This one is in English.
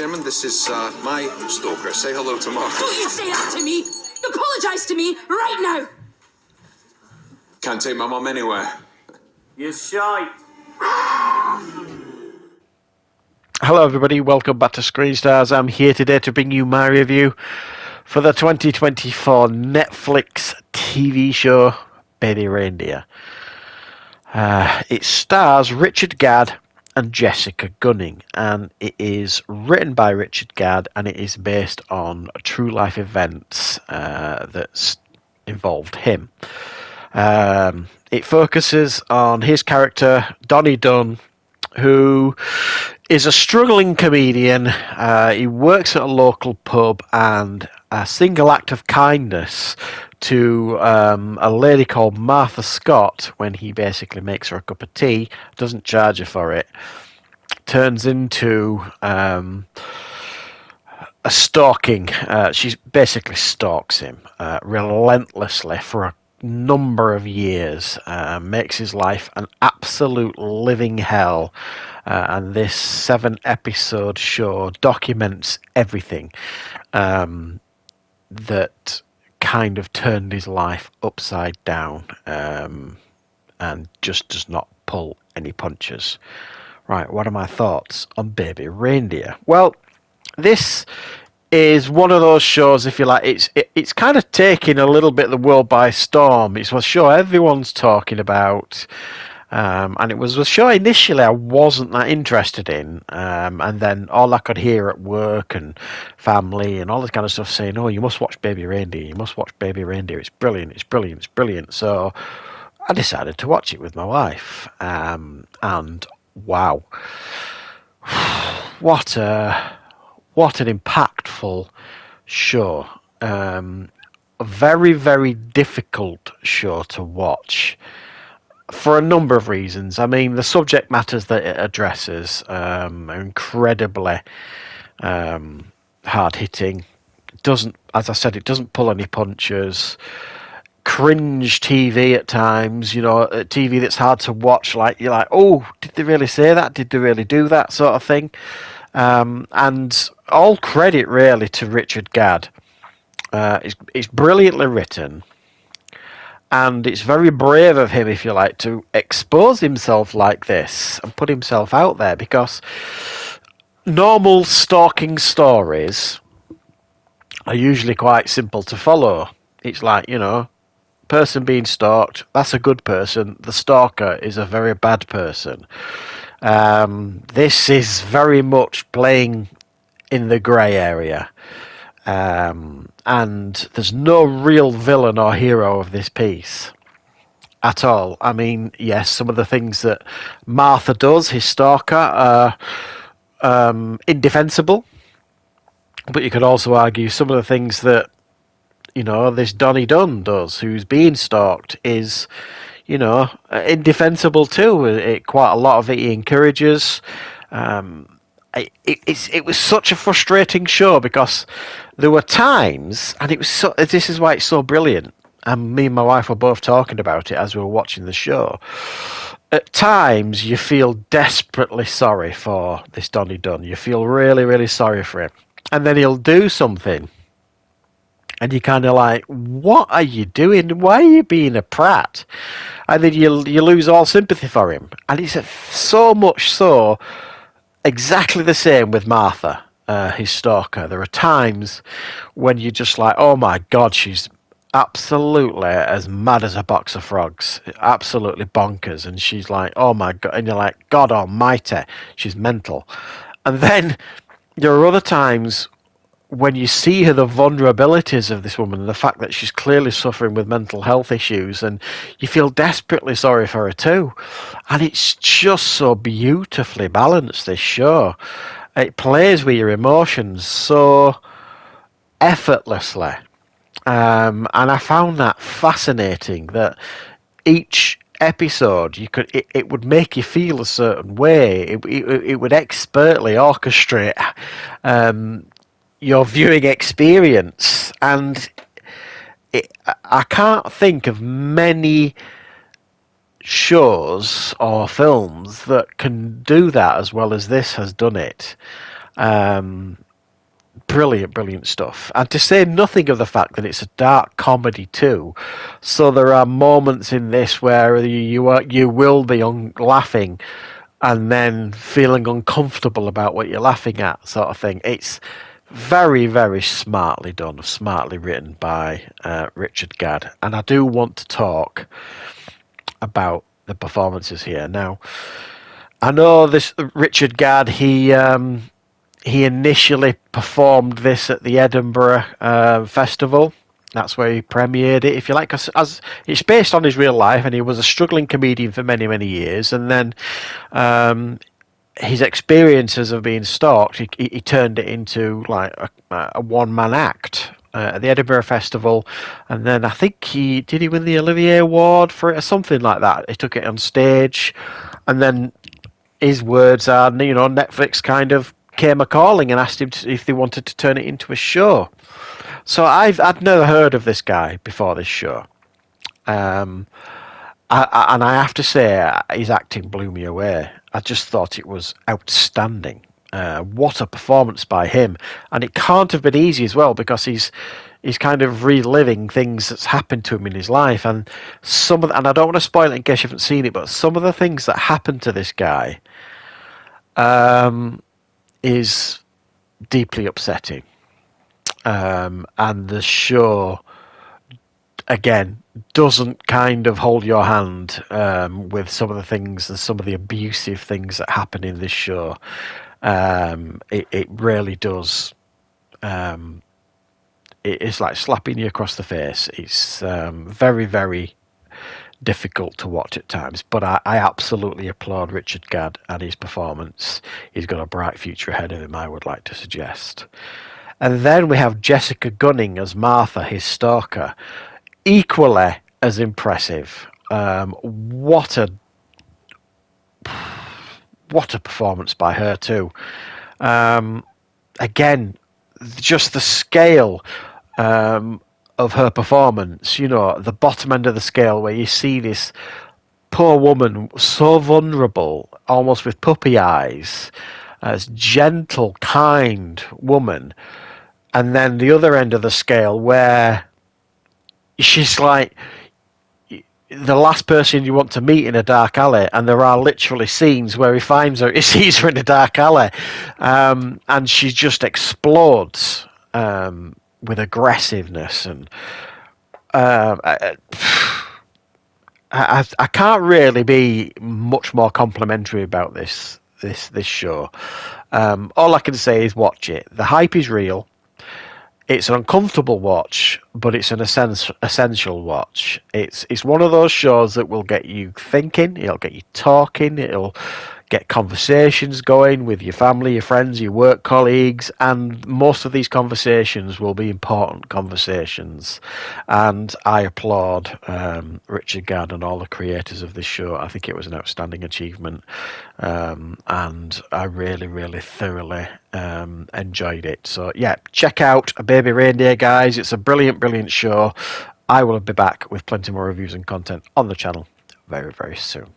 Gentlemen, this is my stalker. Say hello to Mark. Don't you say that to me! Apologise to me right now! Can't take my mum anywhere. You're shite. Hello everybody, welcome back to Screenstars. I'm here today to bring you my review for the 2024 Netflix TV show Baby Reindeer. It stars Richard Gadd and Jessica Gunning, and it is written by Richard Gadd and it is based on true life events that involved him. It focuses on his character, Donnie Dunn, who is a struggling comedian. He works at a local pub, and a single act of kindness to a lady called Martha Scott, when he basically makes her a cup of tea, doesn't charge her for it, turns into a stalking. She basically stalks him relentlessly for a number of years, makes his life an absolute living hell, and this 7-episode show documents everything that kind of turned his life upside down, and just does not pull any punches. Right, what are my thoughts on Baby Reindeer? Well, this is one of those shows, if you like, it's kind of taking a little bit of the world by storm. It's a show everyone's talking about, and it was a show initially I wasn't that interested in, and then all I could hear at work and family and all this kind of stuff saying, oh, you must watch Baby Reindeer, you must watch Baby Reindeer, it's brilliant, it's brilliant, it's brilliant. So I decided to watch it with my wife, and wow, what an impactful show. A very, very difficult show to watch for a number of reasons. I mean, the subject matters that it addresses are incredibly hard-hitting. It doesn't, as I said, it doesn't pull any punches. Cringe TV at times, you know, TV that's hard to watch. Like, you're like, oh, did they really say that? Did they really do that sort of thing? And all credit really to Richard Gadd. It's brilliantly written, and it's very brave of him, if you like, to expose himself like this and put himself out there, because normal stalking stories are usually quite simple to follow. It's like, you know, person being stalked, that's a good person. The stalker is a very bad person. This is very much playing in the grey area, and there's no real villain or hero of this piece at all. I mean, yes, some of the things that Martha does, his stalker, are indefensible, but you could also argue some of the things that, you know, this Donnie Dunn does, who's being stalked, is, you know, indefensible too. Quite a lot of it he encourages. It was such a frustrating show, because there were times, and it was so, this is why it's so brilliant, and me and my wife were both talking about it as we were watching the show. At times you feel desperately sorry for this Donnie Dunn. You feel really, really sorry for him, and then he'll do something and you're kind of like, what are you doing? Why are you being a prat? And then you lose all sympathy for him. And it's so much so exactly the same with Martha, his stalker. There are times when you're just like, oh my God, she's absolutely as mad as a box of frogs. Absolutely bonkers. And she's like, oh my God. And you're like, God almighty, she's mental. And then there are other times when you see her, the vulnerabilities of this woman, and the fact that she's clearly suffering with mental health issues, and you feel desperately sorry for her too. And it's just so beautifully balanced, this show. It plays with your emotions so effortlessly. And I found that fascinating, that each episode it would make you feel a certain way. It would expertly orchestrate your viewing experience, and I can't think of many shows or films that can do that as well as this has done it. Brilliant stuff. And to say nothing of the fact that it's a dark comedy too. So there are moments in this where you will be laughing and then feeling uncomfortable about what you're laughing at, sort of thing. It's very, very smartly done, smartly written by Richard Gadd. And I do want to talk about the performances here. Now, I know this Richard Gadd, he initially performed this at the Edinburgh Festival. That's where he premiered it, if you like, as it's based on his real life, and he was a struggling comedian for many, many years. And then his experiences of being stalked, he turned it into like a one-man act at the Edinburgh Festival. And then I think did he win the Olivier Award for it or something like that? He took it on stage, and then his words are, Netflix kind of came a calling and asked him if they wanted to turn it into a show. So I'd never heard of this guy before this show, and I have to say his acting blew me away. I just thought it was outstanding. What a performance by him, and it can't have been easy as well, because he's kind of reliving things that's happened to him in his life, and and I don't want to spoil it in case you haven't seen it, but some of the things that happened to this guy is deeply upsetting. And the show, again, doesn't kind of hold your hand with some of the things and some of the abusive things that happen in this show. It really does. It's like slapping you across the face. It's very, very difficult to watch at times, but I absolutely applaud Richard Gadd and his performance. He's got a bright future ahead of him, I would like to suggest. And then we have Jessica Gunning as Martha, his stalker. Equally as impressive. What a performance by her too. Again, just the scale of her performance, the bottom end of the scale, where you see this poor woman so vulnerable, almost with puppy eyes, as gentle, kind woman. And then the other end of the scale, where she's like the last person you want to meet in a dark alley, and there are literally scenes where he sees her in a dark alley, and she just explodes with aggressiveness. And I can't really be much more complimentary about this show. All I can say is watch it. The hype is real. It's an uncomfortable watch, but it's an essential watch. It's one of those shows that will get you thinking, it'll get you talking, it'll get conversations going with your family, your friends, your work colleagues, and most of these conversations will be important conversations. And I applaud Richard Gadd and all the creators of this show. I think it was an outstanding achievement, and I really, really thoroughly enjoyed it. So yeah, check out Baby Reindeer, guys. It's a brilliant show. I will be back with plenty more reviews and content on the channel very, very soon.